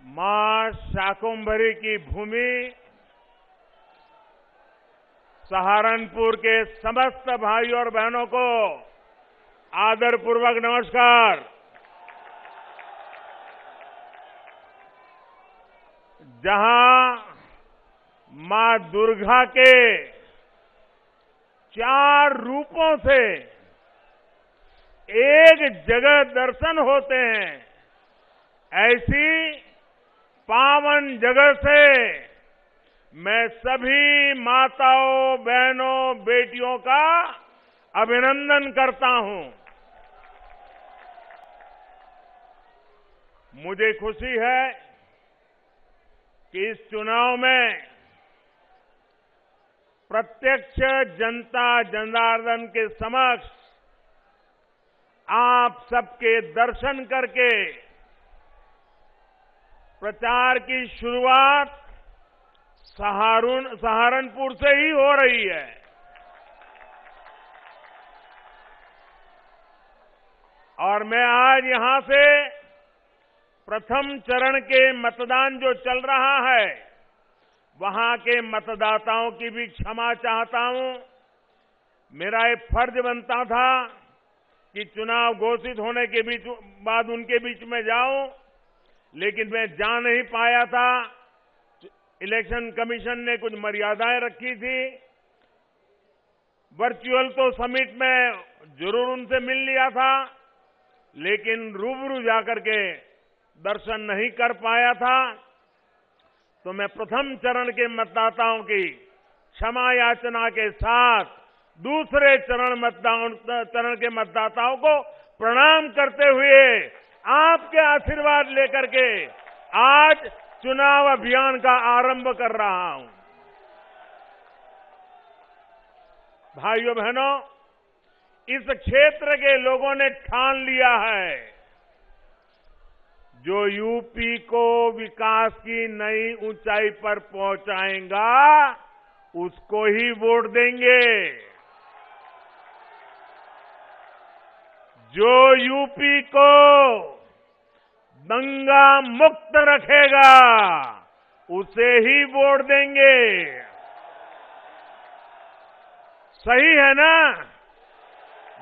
मां शाकंभरी की भूमि सहारनपुर के समस्त भाइयों और बहनों को आदरपूर्वक नमस्कार। जहां मां दुर्गा के 4 रूपों से एक जगह दर्शन होते हैं, ऐसी पावन जगह से मैं सभी माताओं, बहनों, बेटियों का अभिनंदन करता हूं। मुझे खुशी है कि इस चुनाव में प्रत्यक्ष जनता जनार्दन के समक्ष आप सबके दर्शन करके प्रचार की शुरुआत सहारनपुर से ही हो रही है। और मैं आज यहां से प्रथम चरण के मतदान जो चल रहा है, वहां के मतदाताओं की भी क्षमा चाहता हूं। मेरा एक फर्ज बनता था कि चुनाव घोषित होने के बाद उनके बीच में जाऊं, लेकिन मैं जा नहीं पाया था। इलेक्शन कमीशन ने कुछ मर्यादाएं रखी थी। वर्चुअल तो समिट में जरूर उनसे मिल लिया था, लेकिन रूबरू जाकर के दर्शन नहीं कर पाया था। तो मैं प्रथम चरण के मतदाताओं की क्षमा याचना के साथ दूसरे चरण के मतदाताओं को प्रणाम करते हुए आपके आशीर्वाद लेकर के आज चुनाव अभियान का आरंभ कर रहा हूं। भाइयों बहनों, इस क्षेत्र के लोगों ने ठान लिया है, जो यूपी को विकास की नई ऊंचाई पर पहुंचाएगा, उसको ही वोट देंगे। जो यूपी को दंगा मुक्त रखेगा, उसे ही वोट देंगे। सही है ना?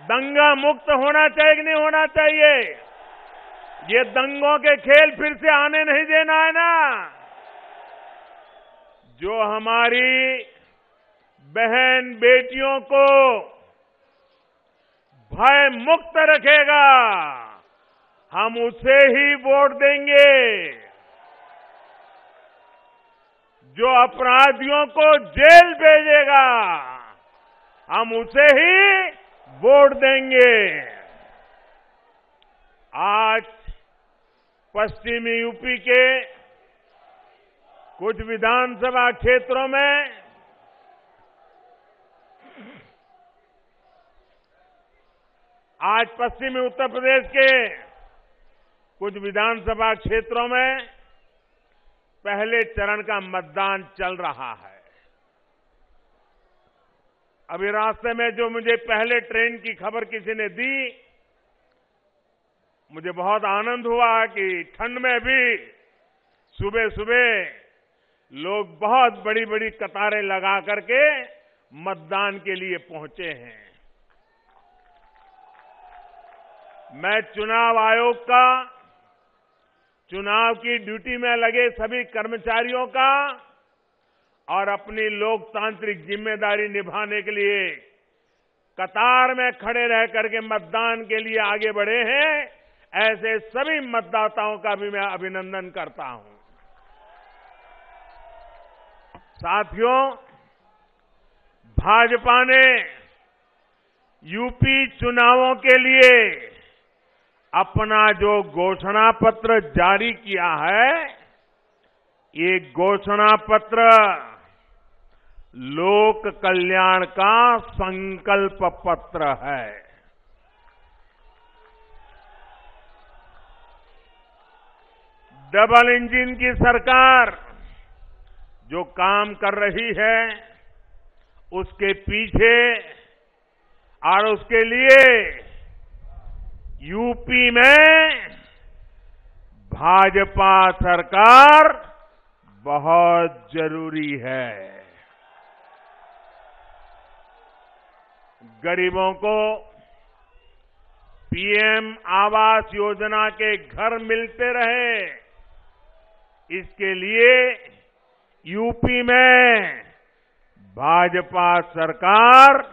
दंगा मुक्त होना चाहिए कि नहीं होना चाहिए? ये दंगों के खेल फिर से आने नहीं देना है ना? जो हमारी बहन बेटियों को भय मुक्त रखेगा, हम उसे ही वोट देंगे। जो अपराधियों को जेल भेजेगा, हम उसे ही वोट देंगे। आज पश्चिमी यूपी के कुछ विधानसभा क्षेत्रों में पश्चिमी उत्तर प्रदेश के कुछ विधानसभा क्षेत्रों में पहले चरण का मतदान चल रहा है। अभी रास्ते में जो मुझे पहले ट्रेन की खबर किसी ने दी, मुझे बहुत आनंद हुआ कि ठंड में भी सुबह सुबह लोग बहुत बड़ी बड़ी कतारें लगा करके मतदान के लिए पहुंचे हैं। मैं चुनाव आयोग का, चुनाव की ड्यूटी में लगे सभी कर्मचारियों का और अपनी लोकतांत्रिक जिम्मेदारी निभाने के लिए कतार में खड़े रह करके मतदान के लिए आगे बढ़े हैं, ऐसे सभी मतदाताओं का भी मैं अभिनंदन करता हूं। साथियों, भाजपा ने यूपी चुनावों के लिए अपना जो घोषणा पत्र जारी किया है, ये घोषणा पत्र लोक कल्याण का संकल्प पत्र है। डबल इंजन की सरकार जो काम कर रही है, उसके पीछे और उसके लिए यूपी में भाजपा सरकार बहुत जरूरी है। गरीबों को पीएम आवास योजना के घर मिलते रहे, इसके लिए यूपी में भाजपा सरकार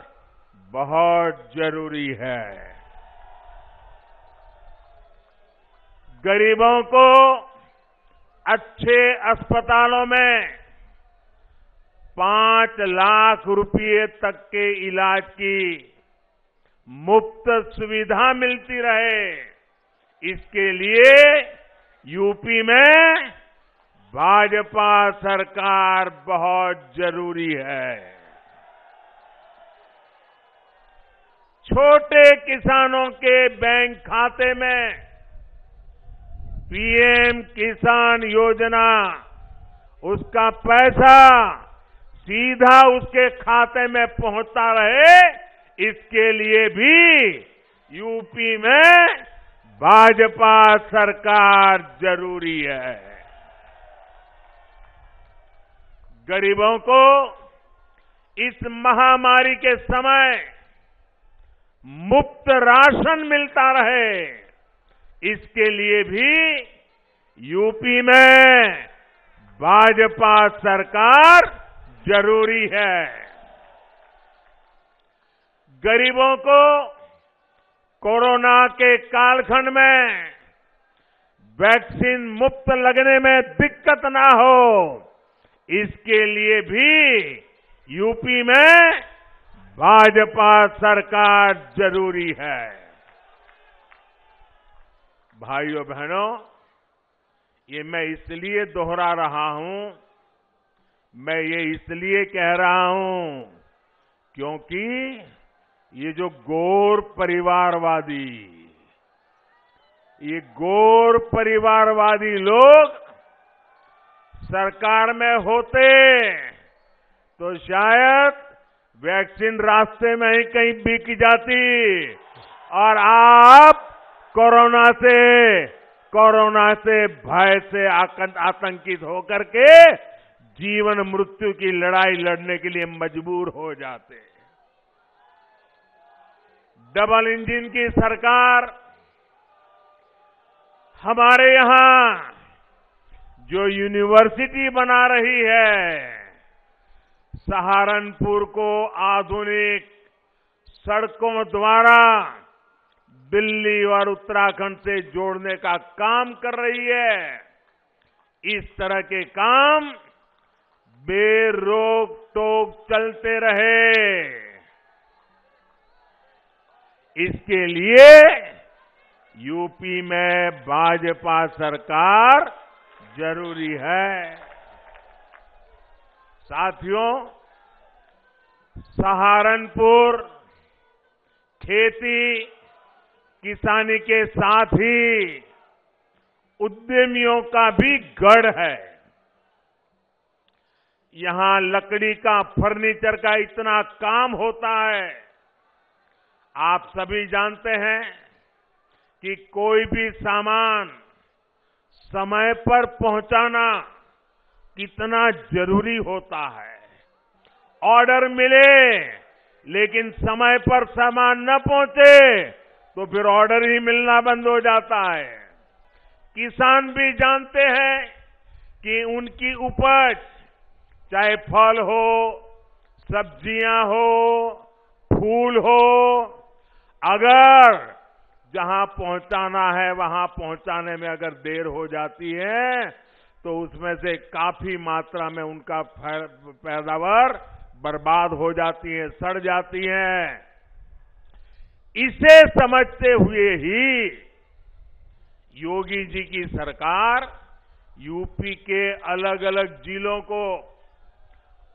बहुत जरूरी है। गरीबों को अच्छे अस्पतालों में 5 लाख रुपए तक के इलाज की मुफ्त सुविधा मिलती रहे, इसके लिए यूपी में भाजपा सरकार बहुत जरूरी है। छोटे किसानों के बैंक खाते में पीएम किसान योजना, उसका पैसा सीधा उसके खाते में पहुंचता रहे, इसके लिए भी यूपी में भाजपा सरकार जरूरी है। गरीबों को इस महामारी के समय मुफ्त राशन मिलता रहे, इसके लिए भी यूपी में भाजपा सरकार जरूरी है। गरीबों को कोरोना के कालखंड में वैक्सीन मुफ्त लगने में दिक्कत ना हो, इसके लिए भी यूपी में भाजपा सरकार जरूरी है। भाइयों बहनों, ये मैं इसलिए दोहरा रहा हूं, मैं ये इसलिए कह रहा हूं क्योंकि ये जो गौर परिवारवादी लोग सरकार में होते तो शायद वैक्सीन रास्ते में ही कहीं बिक जाती और आप कोरोना से भय से आतंकित होकर के जीवन मृत्यु की लड़ाई लड़ने के लिए मजबूर हो जाते। डबल इंजन की सरकार हमारे यहां जो यूनिवर्सिटी बना रही है, सहारनपुर को आधुनिक सड़कों द्वारा दिल्ली और उत्तराखंड से जोड़ने का काम कर रही है। इस तरह के काम बेरोक टोक चलते रहे, इसके लिए यूपी में भाजपा सरकार जरूरी है। साथियों, सहारनपुर खेती किसानी के साथ ही उद्यमियों का भी गढ़ है। यहां लकड़ी का, फर्नीचर का इतना काम होता है। आप सभी जानते हैं कि कोई भी सामान समय पर पहुंचाना कितना जरूरी होता है। ऑर्डर मिले लेकिन समय पर सामान न पहुंचे तो फिर ऑर्डर ही मिलना बंद हो जाता है। किसान भी जानते हैं कि उनकी उपज, चाहे फल हो, सब्जियां हो, फूल हो, अगर जहां पहुंचाना है वहां पहुंचाने में अगर देर हो जाती है तो उसमें से काफी मात्रा में उनका पैदावार बर्बाद हो जाती है, सड़ जाती है। इसे समझते हुए ही योगी जी की सरकार यूपी के अलग अलग जिलों को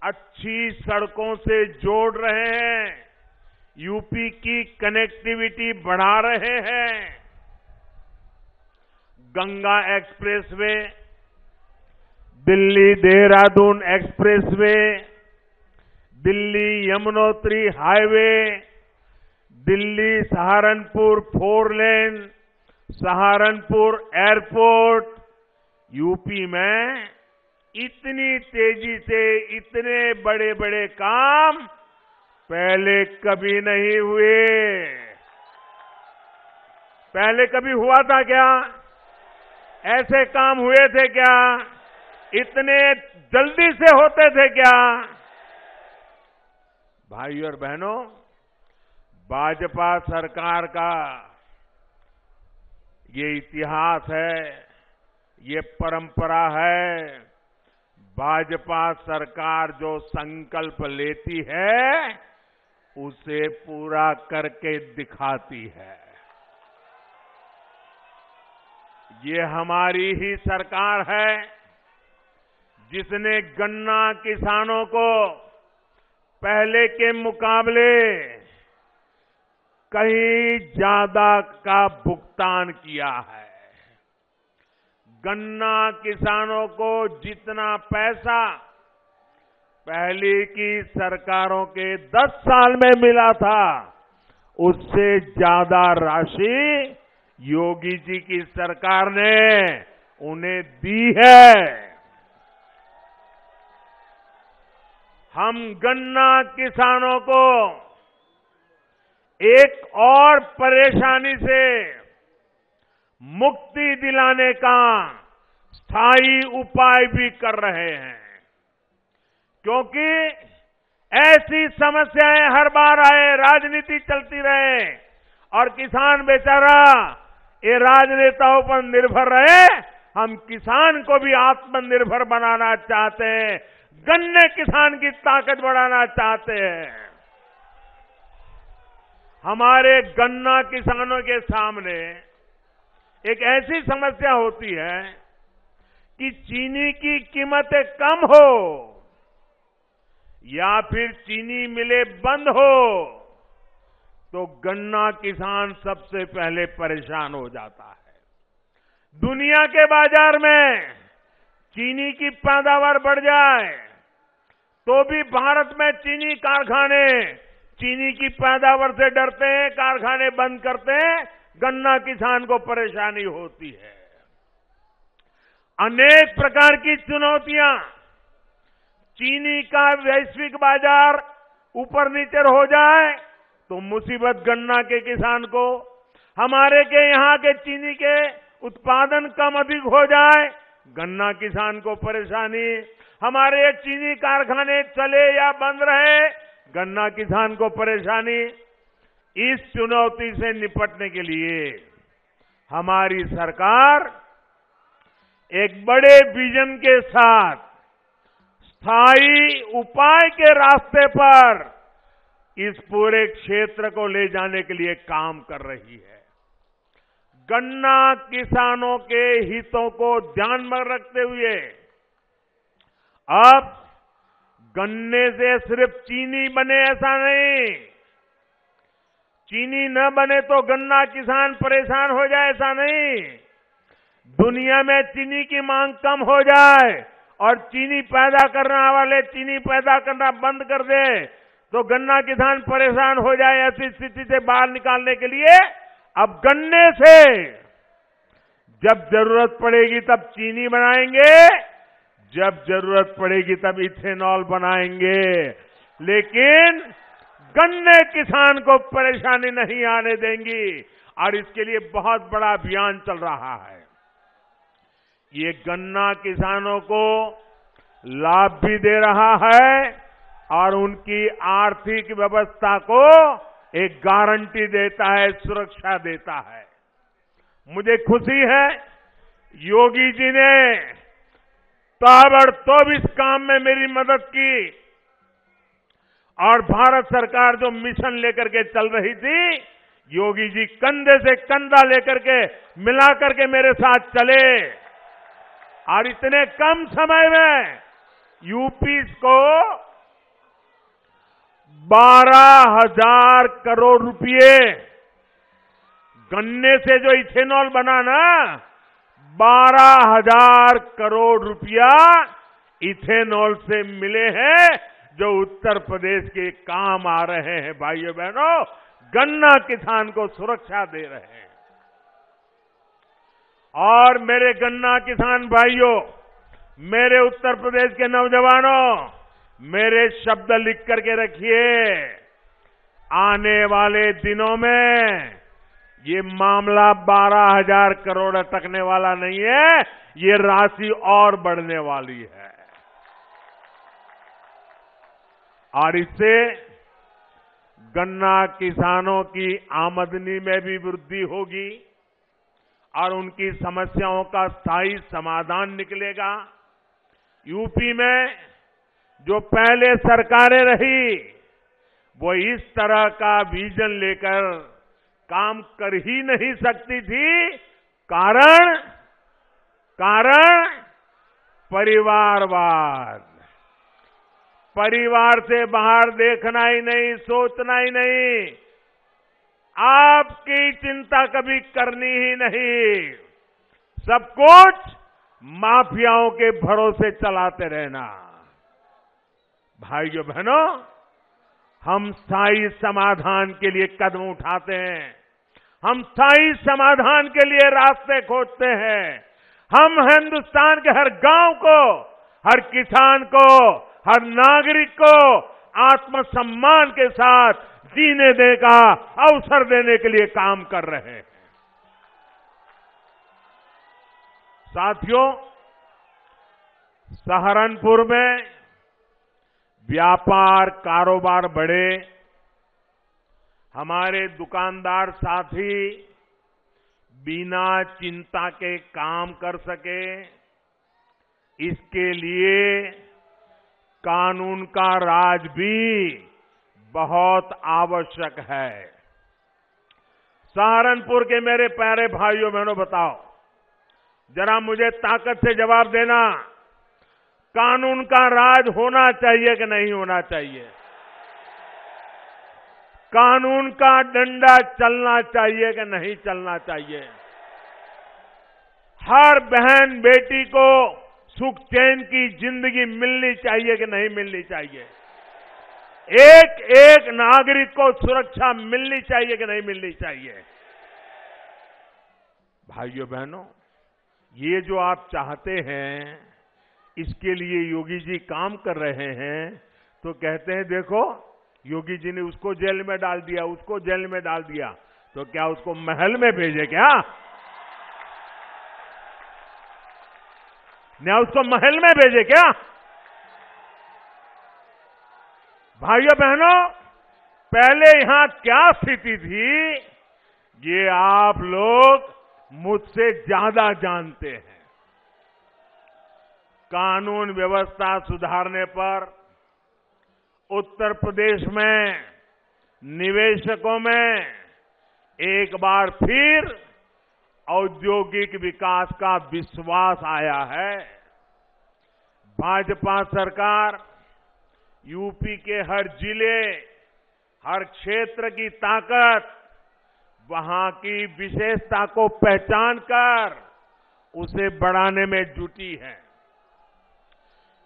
अच्छी सड़कों से जोड़ रहे हैं, यूपी की कनेक्टिविटी बढ़ा रहे हैं। Ganga expressway, Delhi Dehradun expressway, Delhi Yamunotri highway, Delhi Saharanpur 4 लेन, सहारनपुर एयरपोर्ट, यूपी में इतनी तेजी से इतने बड़े बड़े काम पहले कभी नहीं हुए। पहले कभी हुआ था क्या? ऐसे काम हुए थे क्या? इतने जल्दी से होते थे क्या? भाइयों और बहनों, भाजपा सरकार का ये इतिहास है, ये परंपरा है। भाजपा सरकार जो संकल्प लेती है उसे पूरा करके दिखाती है। ये हमारी ही सरकार है जिसने गन्ना किसानों को पहले के मुकाबले कहीं ज्यादा का भुगतान किया है। गन्ना किसानों को जितना पैसा पहले की सरकारों के 10 साल में मिला था, उससे ज्यादा राशि योगी जी की सरकार ने उन्हें दी है। हम गन्ना किसानों को एक और परेशानी से मुक्ति दिलाने का स्थायी उपाय भी कर रहे हैं, क्योंकि ऐसी समस्याएं हर बार आए, राजनीति चलती रहे और किसान बेचारा ये राजनेताओं पर निर्भर रहे। हम किसान को भी आत्मनिर्भर बनाना चाहते हैं, गन्ने किसान की ताकत बढ़ाना चाहते हैं। हमारे गन्ना किसानों के सामने एक ऐसी समस्या होती है कि चीनी की कीमतें कम हो या फिर चीनी मिलें बंद हो तो गन्ना किसान सबसे पहले परेशान हो जाता है। दुनिया के बाजार में चीनी की पैदावार बढ़ जाए तो भी भारत में चीनी कारखाने चीनी की पैदावार से डरते हैं, कारखाने बंद करते हैं, गन्ना किसान को परेशानी होती है। अनेक प्रकार की चुनौतियां, चीनी का वैश्विक बाजार ऊपर नीचे हो जाए तो मुसीबत गन्ना के किसान को, हमारे के यहाँ के चीनी के उत्पादन कम अधिक हो जाए गन्ना किसान को परेशानी, हमारे चीनी कारखाने चले या बंद रहे गन्ना किसान को परेशानी। इस चुनौती से निपटने के लिए हमारी सरकार एक बड़े विजन के साथ स्थायी उपाय के रास्ते पर इस पूरे क्षेत्र को ले जाने के लिए काम कर रही है। गन्ना किसानों के हितों को ध्यान में रखते हुए अब गन्ने से सिर्फ चीनी बने ऐसा नहीं, चीनी न बने तो गन्ना किसान परेशान हो जाए ऐसा नहीं, दुनिया में चीनी की मांग कम हो जाए और चीनी पैदा करने वाले चीनी पैदा करना बंद कर दे तो गन्ना किसान परेशान हो जाए, ऐसी स्थिति से बाहर निकालने के लिए अब गन्ने से जब जरूरत पड़ेगी तब चीनी बनाएंगे, जब जरूरत पड़ेगी तब इथेनॉल बनाएंगे, लेकिन गन्ने किसान को परेशानी नहीं आने देंगी और इसके लिए बहुत बड़ा अभियान चल रहा है। ये गन्ना किसानों को लाभ भी दे रहा है और उनकी आर्थिक व्यवस्था को एक गारंटी देता है, सुरक्षा देता है। मुझे खुशी है योगी जी ने ताबड़तोड़ इस काम में मेरी मदद की और भारत सरकार जो मिशन लेकर के चल रही थी, योगी जी कंधे से कंधा लेकर के मिलाकर के मेरे साथ चले और इतने कम समय में यूपी को 12,000 करोड़ रुपए गन्ने से जो इथेनॉल बना ना, 12,000 करोड़ रुपया इथेनॉल से मिले हैं जो उत्तर प्रदेश के काम आ रहे हैं। भाइयों बहनों, गन्ना किसान को सुरक्षा दे रहे हैं। और मेरे गन्ना किसान भाइयों, मेरे उत्तर प्रदेश के नौजवानों, मेरे शब्द लिख करके रखिए। आने वाले दिनों में ये मामला 12,000 करोड़ अटकने वाला नहीं है, ये राशि और बढ़ने वाली है। और इससे गन्ना किसानों की आमदनी में भी वृद्धि होगी और उनकी समस्याओं का स्थायी समाधान निकलेगा। यूपी में जो पहले सरकारें रही, वो इस तरह का विजन लेकर काम कर ही नहीं सकती थी। कारण परिवारवाद। परिवार से बाहर देखना ही नहीं, सोचना ही नहीं, आपकी चिंता कभी करनी ही नहीं, सब कुछ माफियाओं के भरोसे चलाते रहना। भाइयों बहनों, हम स्थायी समाधान के लिए कदम उठाते हैं, हम स्थायी समाधान के लिए रास्ते खोजते हैं। हम हिंदुस्तान के हर गांव को, हर किसान को, हर नागरिक को आत्मसम्मान के साथ जीने देने का अवसर देने के लिए काम कर रहे हैं। साथियों, सहारनपुर में व्यापार कारोबार बढ़े, हमारे दुकानदार साथी बिना चिंता के काम कर सके, इसके लिए कानून का राज भी बहुत आवश्यक है। सहारनपुर के मेरे प्यारे भाइयों बहनों, बताओ जरा मुझे ताकत से जवाब देना, कानून का राज होना चाहिए कि नहीं होना चाहिए? कानून का डंडा चलना चाहिए कि नहीं चलना चाहिए? हर बहन बेटी को सुख चैन की जिंदगी मिलनी चाहिए कि नहीं मिलनी चाहिए? एक एक नागरिक को सुरक्षा मिलनी चाहिए कि नहीं मिलनी चाहिए? भाइयों बहनों, ये जो आप चाहते हैं, इसके लिए योगी जी काम कर रहे हैं। तो कहते हैं देखो, योगी जी ने उसको जेल में डाल दिया, उसको जेल में डाल दिया, तो क्या उसको महल में भेजे क्या? क्या उसको महल में भेजे क्या? भाइयों बहनों, पहले यहां क्या स्थिति थी, ये आप लोग मुझसे ज्यादा जानते हैं। कानून व्यवस्था सुधारने पर उत्तर प्रदेश में निवेशकों में एक बार फिर औद्योगिक विकास का विश्वास आया है। भाजपा सरकार यूपी के हर जिले, हर क्षेत्र की ताकत, वहां की विशेषता को पहचान कर उसे बढ़ाने में जुटी है।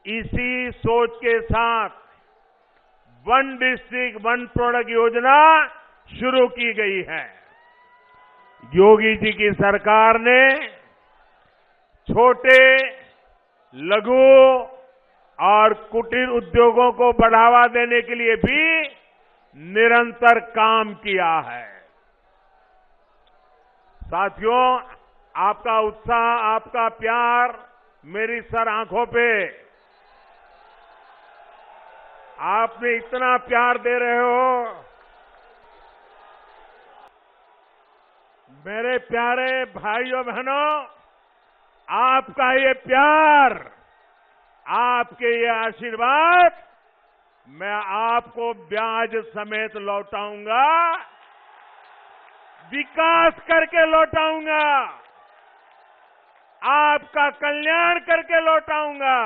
इसी सोच के साथ वन डिस्ट्रिक्ट वन प्रोडक्ट योजना शुरू की गई है। योगी जी की सरकार ने छोटे, लघु और कुटीर उद्योगों को बढ़ावा देने के लिए भी निरंतर काम किया है। साथियों, आपका उत्साह, आपका प्यार मेरी सर आंखों पे, आपने इतना प्यार दे रहे हो। मेरे प्यारे भाइयों बहनों, आपका ये प्यार, आपके ये आशीर्वाद मैं आपको ब्याज समेत लौटाऊंगा, विकास करके लौटाऊंगा, आपका कल्याण करके लौटाऊंगा।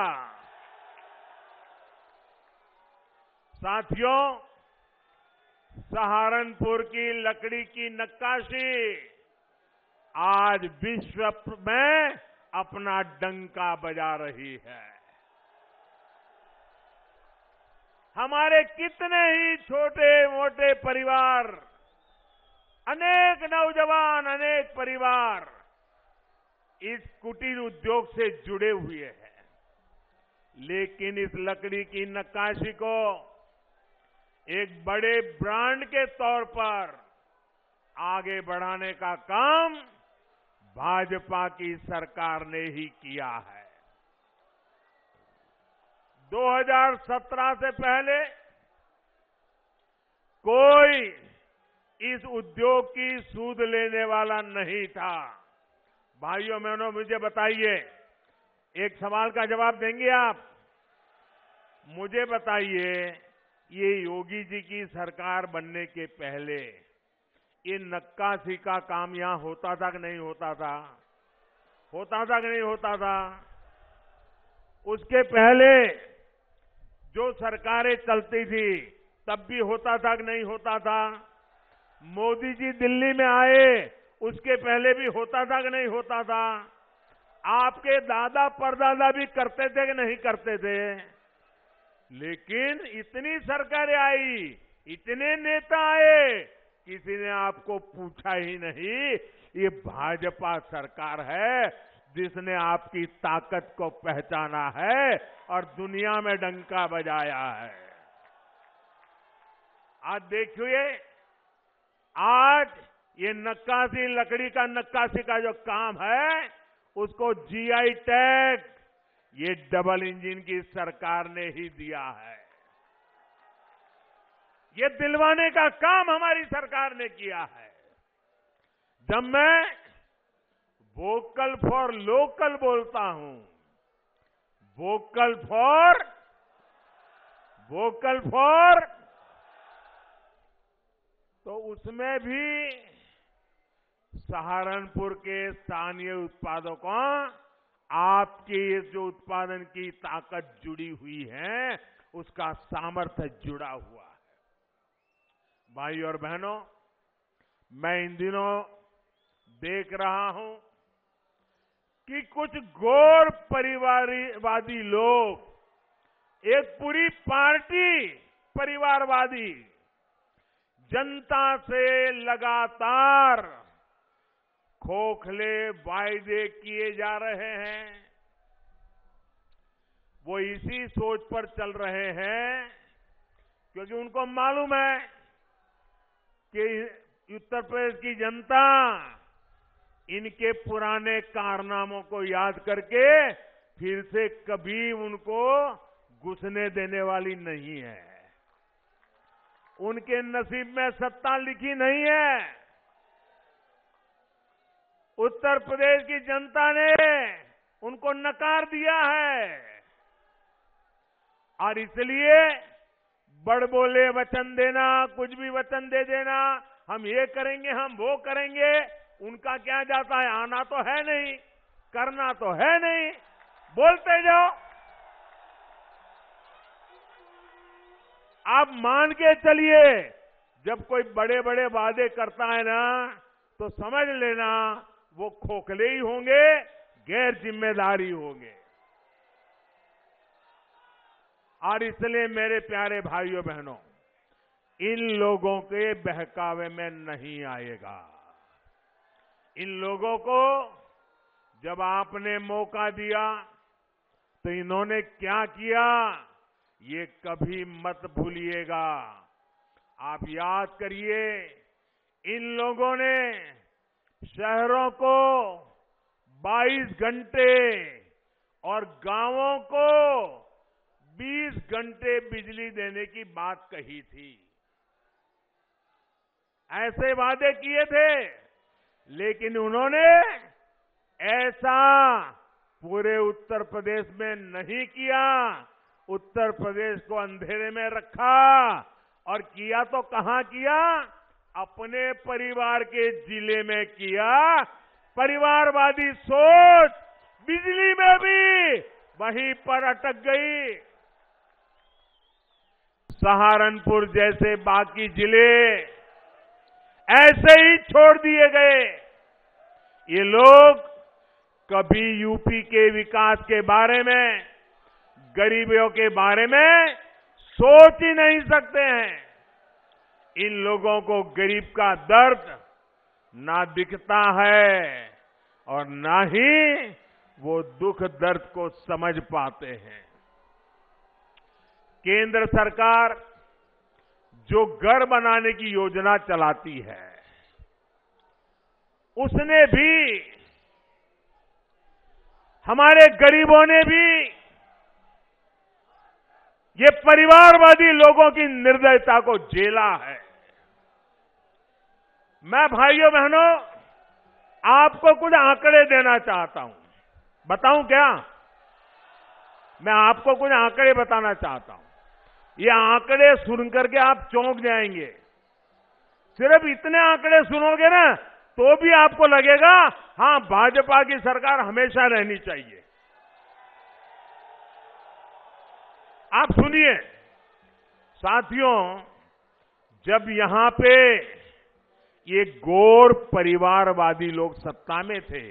साथियों, सहारनपुर की लकड़ी की नक्काशी आज विश्व में अपना डंका बजा रही है। हमारे कितने ही छोटे मोटे परिवार, अनेक नौजवान, अनेक परिवार इस कुटीर उद्योग से जुड़े हुए हैं, लेकिन इस लकड़ी की नक्काशी को एक बड़े ब्रांड के तौर पर आगे बढ़ाने का काम भाजपा की सरकार ने ही किया है। 2017 से पहले कोई इस उद्योग की सूद लेने वाला नहीं था। भाइयों बहनों, मुझे बताइए, एक सवाल का जवाब देंगे आप? मुझे बताइए, ये योगी जी की सरकार बनने के पहले ये नक्काशी का काम यहां होता था कि नहीं होता था? होता था कि नहीं होता था? उसके पहले जो सरकारें चलती थी तब भी होता था कि नहीं होता था? मोदी जी दिल्ली में आए उसके पहले भी होता था कि नहीं होता था? आपके दादा परदादा भी करते थे कि नहीं करते थे? लेकिन इतनी सरकारें आई, इतने नेता आए, किसी ने आपको पूछा ही नहीं। ये भाजपा सरकार है जिसने आपकी ताकत को पहचाना है और दुनिया में डंका बजाया है। आज देखिए, आज ये नक्काशी, लकड़ी का नक्काशी का जो काम है, उसको जीआई टैग ये डबल इंजन की सरकार ने ही दिया है। ये दिलवाने का काम हमारी सरकार ने किया है। जब मैं वोकल फॉर लोकल बोलता हूं, वोकल फॉर तो उसमें भी सहारनपुर के स्थानीय उत्पादकों, आपके जो उत्पादन की ताकत जुड़ी हुई है, उसका सामर्थ्य जुड़ा हुआ है। भाई और बहनों, मैं इन दिनों देख रहा हूं कि कुछ गैर परिवारवादी लोग, एक पूरी पार्टी परिवारवादी, जनता से लगातार खोखले वायदे किए जा रहे हैं। वो इसी सोच पर चल रहे हैं क्योंकि उनको मालूम है कि उत्तर प्रदेश की जनता इनके पुराने कारनामों को याद करके फिर से कभी उनको घुसने देने वाली नहीं है। उनके नसीब में सत्ता लिखी नहीं है। उत्तर प्रदेश की जनता ने उनको नकार दिया है और इसलिए बड़बोले वचन देना, कुछ भी वचन दे देना, हम ये करेंगे, हम वो करेंगे, उनका क्या जाता है? आना तो है नहीं, करना तो है नहीं, बोलते जाओ। आप मान के चलिए, जब कोई बड़े बड़े वादे करता है ना, तो समझ लेना वो खोखले ही होंगे, गैर जिम्मेदारी होंगे। और इसलिए मेरे प्यारे भाइयों बहनों, इन लोगों के बहकावे में नहीं आएगा। इन लोगों को जब आपने मौका दिया तो इन्होंने क्या किया, ये कभी मत भूलिएगा। आप याद करिए, इन लोगों ने शहरों को 22 घंटे और गांवों को 20 घंटे बिजली देने की बात कही थी। ऐसे वादे किए थे, लेकिन उन्होंने ऐसा पूरे उत्तर प्रदेश में नहीं किया। उत्तर प्रदेश को अंधेरे में रखा और किया तो कहां किया? अपने परिवार के जिले में किया। परिवारवादी सोच बिजली में भी वहीं पर अटक गई। सहारनपुर जैसे बाकी जिले ऐसे ही छोड़ दिए गए। ये लोग कभी यूपी के विकास के बारे में, गरीबों के बारे में सोच ही नहीं सकते हैं। इन लोगों को गरीब का दर्द ना दिखता है, और ना ही वो दुख दर्द को समझ पाते हैं। केंद्र सरकार जो घर बनाने की योजना चलाती है, उसने भी, हमारे गरीबों ने भी ये परिवारवादी लोगों की निर्दयता को झेला है। मैं भाइयों बहनों आपको कुछ आंकड़े देना चाहता हूं। बताऊं क्या? मैं आपको कुछ आंकड़े बताना चाहता हूं। ये आंकड़े सुन करके आप चौंक जाएंगे। सिर्फ इतने आंकड़े सुनोगे ना तो भी आपको लगेगा हां, भाजपा की सरकार हमेशा रहनी चाहिए। आप सुनिए साथियों, जब यहां पे ये गौर परिवारवादी लोग सत्ता में थे,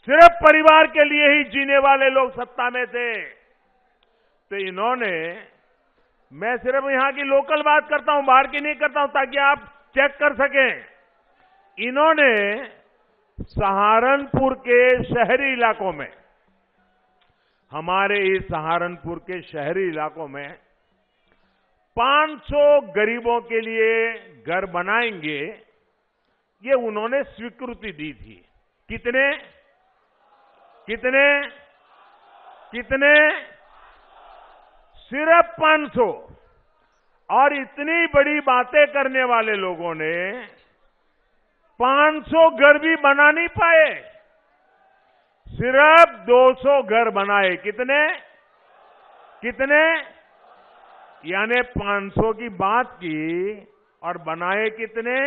सिर्फ परिवार के लिए ही जीने वाले लोग सत्ता में थे, तो इन्होंने, मैं सिर्फ यहां की लोकल बात करता हूं, बाहर की नहीं करता हूं, ताकि आप चेक कर सकें। इन्होंने सहारनपुर के शहरी इलाकों में, हमारे इस सहारनपुर के शहरी इलाकों में 500 गरीबों के लिए घर बनाएंगे, ये उन्होंने स्वीकृति दी थी। कितने कितने कितने? सिर्फ 500। और इतनी बड़ी बातें करने वाले लोगों ने 500 घर भी बना नहीं पाए, सिर्फ 200 घर बनाए। कितने कितने? यानी 500 की बात की और बनाए कितने?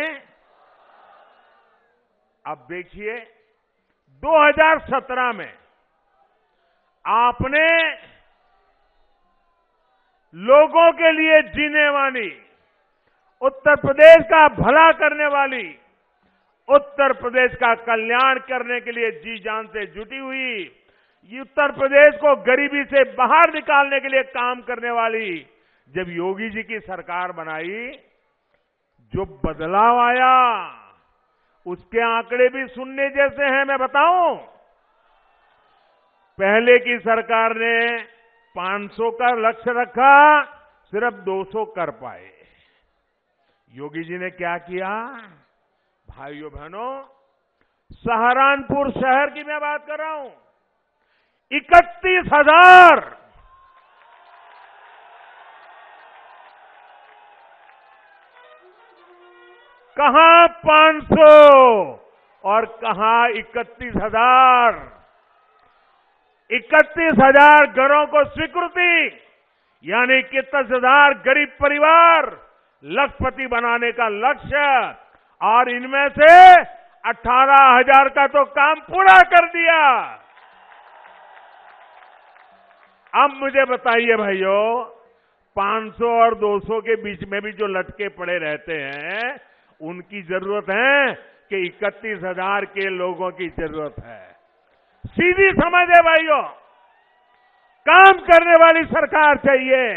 अब देखिए 2017 में आपने लोगों के लिए जीने वाली, उत्तर प्रदेश का भला करने वाली, उत्तर प्रदेश का कल्याण करने के लिए जी जान से जुटी हुई, उत्तर प्रदेश को गरीबी से बाहर निकालने के लिए काम करने वाली, जब योगी जी की सरकार बनाई, जो बदलाव आया उसके आंकड़े भी सुनने जैसे हैं। मैं बताऊं, पहले की सरकार ने 500 का लक्ष्य रखा, सिर्फ 200 कर पाए। योगी जी ने क्या किया? भाइयों बहनों, सहारनपुर शहर की मैं बात कर रहा हूं, 31,000 कहां 500 और कहां 31,000। 31,000 घरों को स्वीकृति, यानी 31,000 गरीब परिवार लखपति बनाने का लक्ष्य, और इनमें से 18,000 का तो काम पूरा कर दिया। अब मुझे बताइए भाइयों, 500 और 200 के बीच में भी जो लटके पड़े रहते हैं, उनकी जरूरत है कि 31,000 के लोगों की जरूरत है। सीधी समझ है भाइयों, काम करने वाली सरकार चाहिए,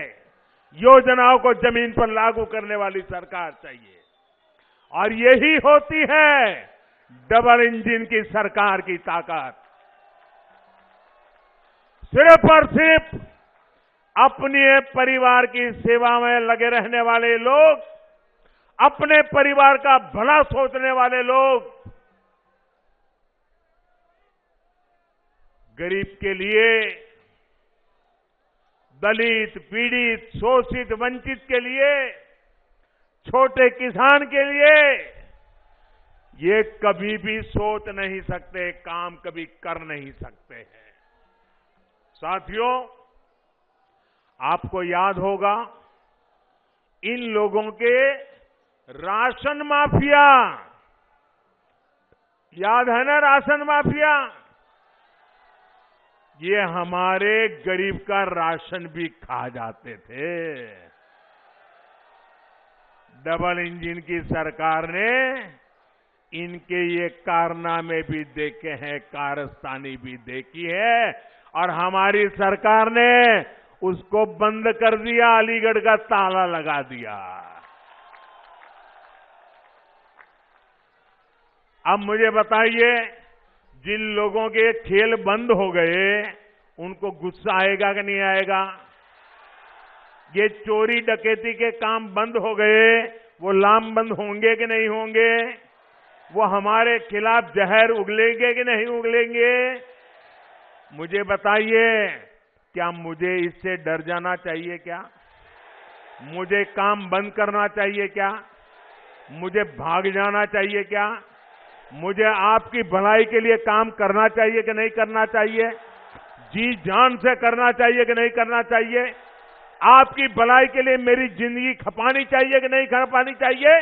योजनाओं को जमीन पर लागू करने वाली सरकार चाहिए, और यही होती है डबल इंजन की सरकार की ताकत। सिर्फ और सिर्फ अपने परिवार की सेवा में लगे रहने वाले लोग, अपने परिवार का भला सोचने वाले लोग, गरीब के लिए, दलित, पीड़ित, शोषित, वंचित के लिए, छोटे किसान के लिए ये कभी भी सोच नहीं सकते, काम कभी कर नहीं सकते हैं। साथियों, आपको याद होगा इन लोगों के राशन माफिया, याद है ना राशन माफिया? ये हमारे गरीब का राशन भी खा जाते थे। डबल इंजन की सरकार ने इनके ये कारनामे भी देखे हैं, कारस्तानी भी देखी है, और हमारी सरकार ने उसको बंद कर दिया, अलीगढ़ का ताला लगा दिया। अब मुझे बताइए, जिन लोगों के खेल बंद हो गए उनको गुस्सा आएगा कि नहीं आएगा? ये चोरी डकैती के काम बंद हो गए, वो लामबंद होंगे कि नहीं होंगे? वो हमारे खिलाफ जहर उगलेंगे कि नहीं उगलेंगे? मुझे बताइए, क्या मुझे इससे डर जाना चाहिए क्या? मुझे काम बंद करना चाहिए क्या? मुझे भाग जाना चाहिए क्या? मुझे आपकी भलाई के लिए काम करना चाहिए कि नहीं करना चाहिए? जी जान से करना चाहिए कि नहीं करना चाहिए? आपकी भलाई के लिए मेरी जिंदगी खपानी चाहिए कि नहीं खपानी चाहिए?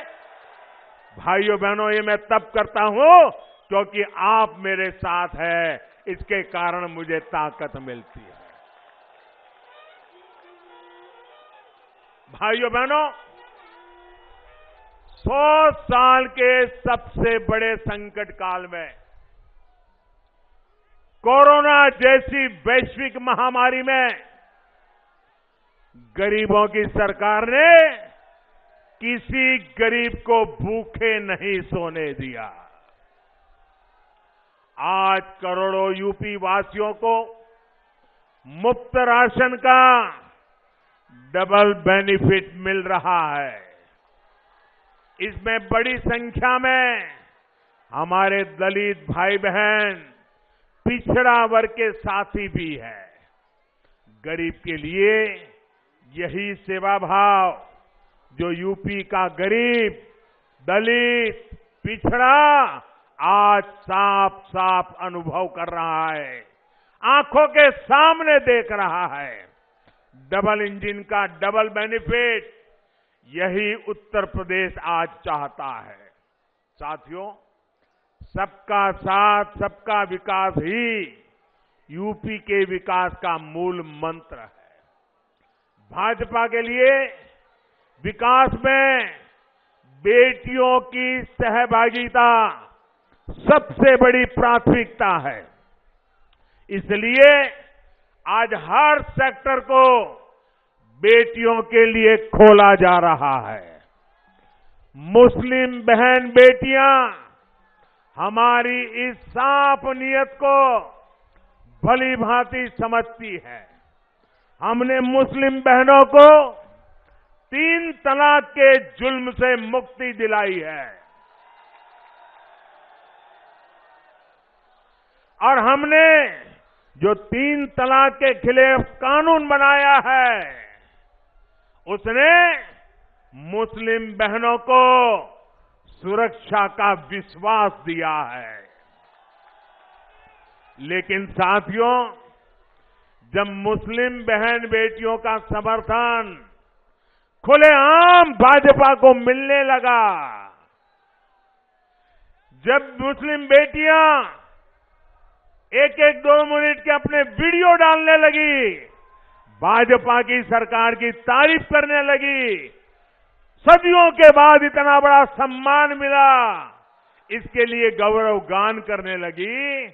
भाइयों बहनों, ये मैं तब करता हूं क्योंकि आप मेरे साथ हैं, इसके कारण मुझे ताकत मिलती है। भाइयों बहनों, 100 साल के सबसे बड़े संकट काल में कोरोना जैसी वैश्विक महामारी में गरीबों की सरकार ने किसी गरीब को भूखे नहीं सोने दिया। आज करोड़ों यूपी वासियों को मुफ्त राशन का डबल बेनिफिट मिल रहा है। इसमें बड़ी संख्या में हमारे दलित भाई बहन, पिछड़ा वर्ग के साथी भी हैं। गरीब के लिए यही सेवा भाव जो यूपी का गरीब, दलित, पिछड़ा आज साफ साफ अनुभव कर रहा है, आंखों के सामने देख रहा है। डबल इंजन का डबल बेनिफिट यही उत्तर प्रदेश आज चाहता है। साथियों, सबका साथ, सबका विकास ही यूपी के विकास का मूल मंत्र है। भाजपा के लिए विकास में बेटियों की सहभागिता सबसे बड़ी प्राथमिकता है। इसलिए आज हर सेक्टर को बेटियों के लिए खोला जा रहा है। मुस्लिम बहन बेटियां हमारी इस साफ नियत को भली भांति समझती है। हमने मुस्लिम बहनों को 3 तलाक के जुल्म से मुक्ति दिलाई है और हमने जो 3 तलाक के खिलाफ कानून बनाया है, उसने मुस्लिम बहनों को सुरक्षा का विश्वास दिया है। लेकिन साथियों, जब मुस्लिम बहन बेटियों का समर्थन खुलेआम भाजपा को मिलने लगा, जब मुस्लिम बेटियां एक 2 मिनट के अपने वीडियो डालने लगी, भाजपा की सरकार की तारीफ करने लगी, सदियों के बाद इतना बड़ा सम्मान मिला, इसके लिए गौरव गान करने लगी,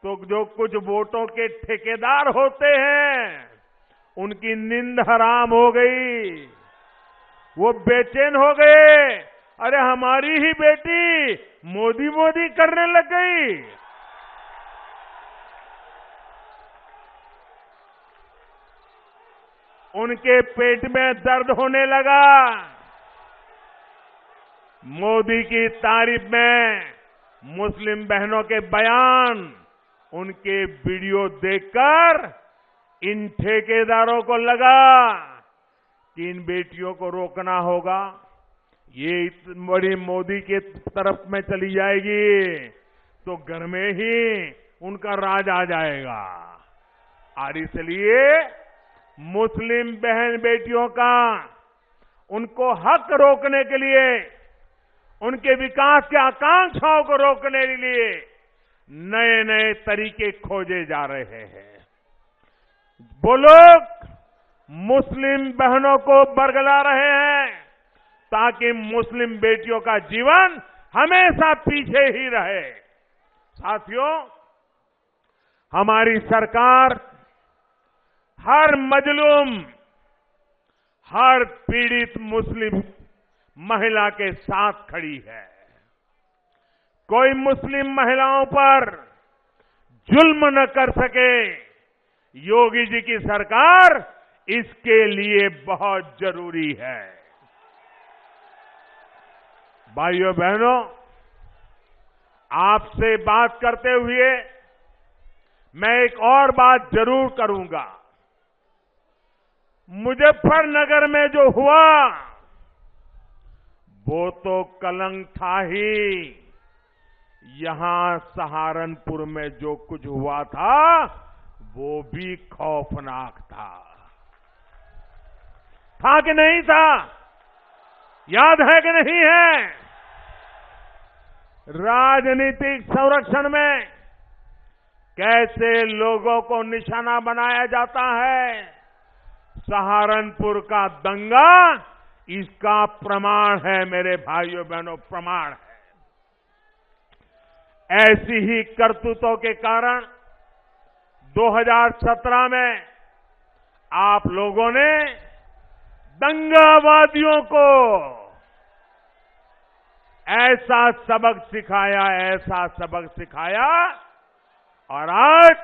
तो जो कुछ वोटों के ठेकेदार होते हैं उनकी नींद हराम हो गई। वो बेचैन हो गए, अरे हमारी ही बेटी मोदी मोदी करने लग गई। उनके पेट में दर्द होने लगा। मोदी की तारीफ में मुस्लिम बहनों के बयान, उनके वीडियो देखकर इन ठेकेदारों को लगा कि इन बेटियों को रोकना होगा, ये बड़ी मोदी के तरफ में चली जाएगी तो घर में ही उनका राज आ जाएगा। और इसलिए मुस्लिम बहन बेटियों का उनको हक रोकने के लिए, उनके विकास की आकांक्षाओं को रोकने के लिए नए नए तरीके खोजे जा रहे हैं। वो लोग मुस्लिम बहनों को बरगला रहे हैं ताकि मुस्लिम बेटियों का जीवन हमेशा पीछे ही रहे। साथियों, हमारी सरकार हर मजलूम, हर पीड़ित मुस्लिम महिला के साथ खड़ी है। कोई मुस्लिम महिलाओं पर जुल्म न कर सके, योगी जी की सरकार इसके लिए बहुत जरूरी है। भाइयों बहनों, आपसे बात करते हुए मैं एक और बात जरूर करूंगा। मुजफ्फरनगर में जो हुआ वो तो कलंक था ही, यहां सहारनपुर में जो कुछ हुआ था वो भी खौफनाक था कि नहीं था? याद है कि नहीं है? राजनीतिक संरक्षण में कैसे लोगों को निशाना बनाया जाता है, सहारनपुर का दंगा इसका प्रमाण है मेरे भाइयों बहनों, प्रमाण है। ऐसी ही करतूतों के कारण 2017 में आप लोगों ने दंगावादियों को ऐसा सबक सिखाया और आज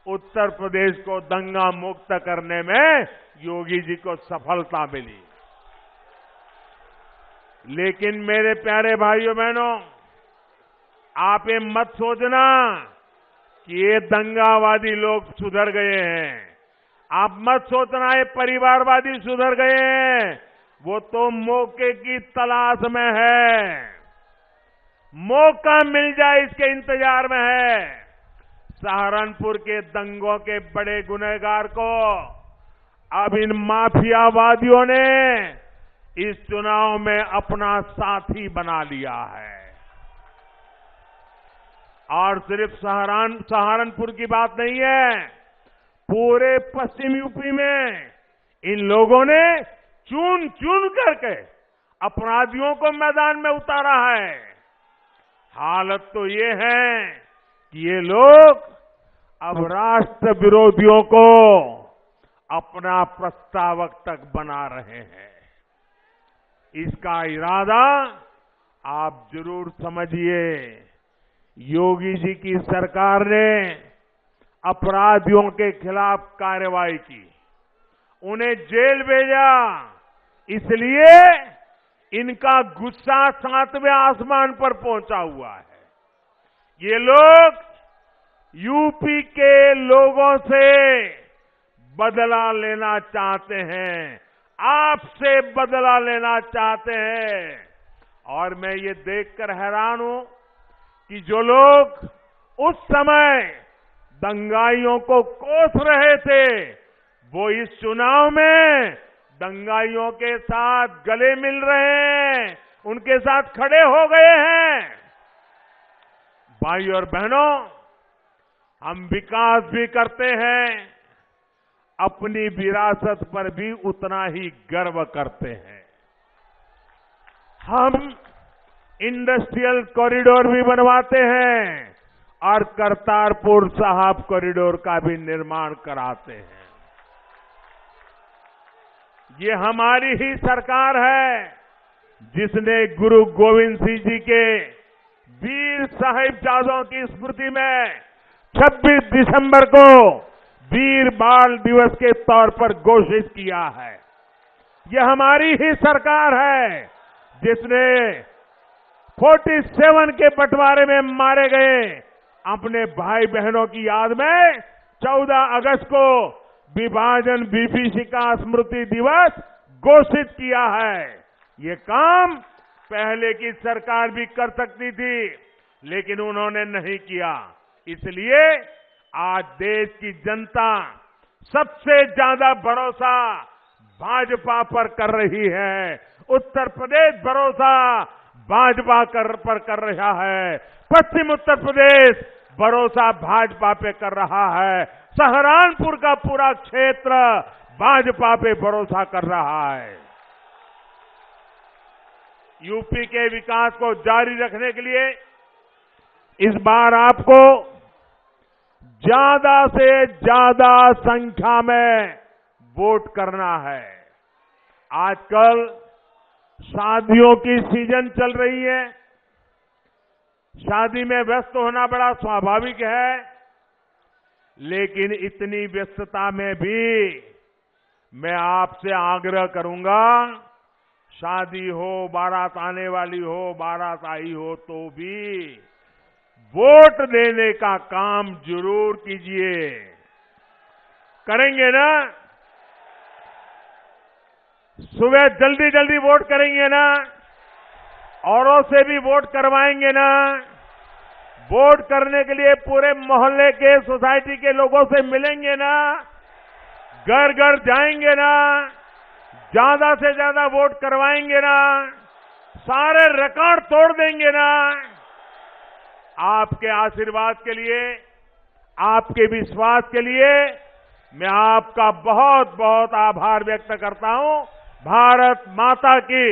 उत्तर प्रदेश को दंगा मुक्त करने में योगी जी को सफलता मिली। लेकिन मेरे प्यारे भाइयों बहनों, आप ये मत सोचना कि ये दंगावादी लोग सुधर गए हैं। आप मत सोचना ये परिवारवादी सुधर गए हैं। वो तो मौके की तलाश में है, मौका मिल जाए इसके इंतजार में है। सहारनपुर के दंगों के बड़े गुनहगार को अब इन माफियावादियों ने इस चुनाव में अपना साथी बना लिया है। और सिर्फ सहारनपुर की बात नहीं है, पूरे पश्चिम यूपी में इन लोगों ने चुन चुन करके अपराधियों को मैदान में उतारा है। हालत तो ये है कि ये लोग अब राष्ट्र विरोधियों को अपना प्रस्तावक तक बना रहे हैं। इसका इरादा आप जरूर समझिए। योगी जी की सरकार ने अपराधियों के खिलाफ कार्रवाई की, उन्हें जेल भेजा, इसलिए इनका गुस्सा 7वें आसमान पर पहुंचा हुआ है। ये लोग यूपी के लोगों से बदला लेना चाहते हैं, आपसे बदला लेना चाहते हैं। और मैं ये देखकर हैरान हूं कि जो लोग उस समय दंगाइयों को कोस रहे थे, वो इस चुनाव में दंगाइयों के साथ गले मिल रहे हैं, उनके साथ खड़े हो गए हैं। भाई और बहनों, हम विकास भी करते हैं, अपनी विरासत पर भी उतना ही गर्व करते हैं। हम इंडस्ट्रियल कॉरिडोर भी बनवाते हैं और करतारपुर साहिब कॉरिडोर का भी निर्माण कराते हैं। ये हमारी ही सरकार है जिसने गुरु गोविंद सिंह जी के वीर साहिबजादों की स्मृति में 26 दिसंबर को वीर बाल दिवस के तौर पर घोषित किया है। यह हमारी ही सरकार है जिसने 47 के बंटवारे में मारे गए अपने भाई बहनों की याद में 14 अगस्त को विभाजन विभीषिका स्मृति दिवस घोषित किया है। ये काम पहले की सरकार भी कर सकती थी, लेकिन उन्होंने नहीं किया। इसलिए आज देश की जनता सबसे ज्यादा भरोसा भाजपा पर कर रही है। उत्तर प्रदेश भरोसा भाजपा पर कर रहा है, पश्चिम उत्तर प्रदेश भरोसा भाजपा पे कर रहा है, सहारनपुर का पूरा क्षेत्र भाजपा पे भरोसा कर रहा है। यूपी के विकास को जारी रखने के लिए इस बार आपको ज्यादा से ज्यादा संख्या में वोट करना है। आजकल शादियों की सीजन चल रही है, शादी में व्यस्त होना बड़ा स्वाभाविक है, लेकिन इतनी व्यस्तता में भी मैं आपसे आग्रह करूंगा, शादी हो, बारात आने वाली हो, बारात आई हो तो भी वोट देने का काम जरूर कीजिए। करेंगे ना? सुबह जल्दी जल्दी वोट करेंगे ना? औरों से भी वोट करवाएंगे ना? वोट करने के लिए पूरे मोहल्ले के, सोसाइटी के लोगों से मिलेंगे ना? घर घर जाएंगे ना? ज्यादा से ज्यादा वोट करवाएंगे ना? सारे रिकॉर्ड तोड़ देंगे ना? आपके आशीर्वाद के लिए, आपके विश्वास के लिए मैं आपका बहुत बहुत आभार व्यक्त करता हूं। भारत माता की।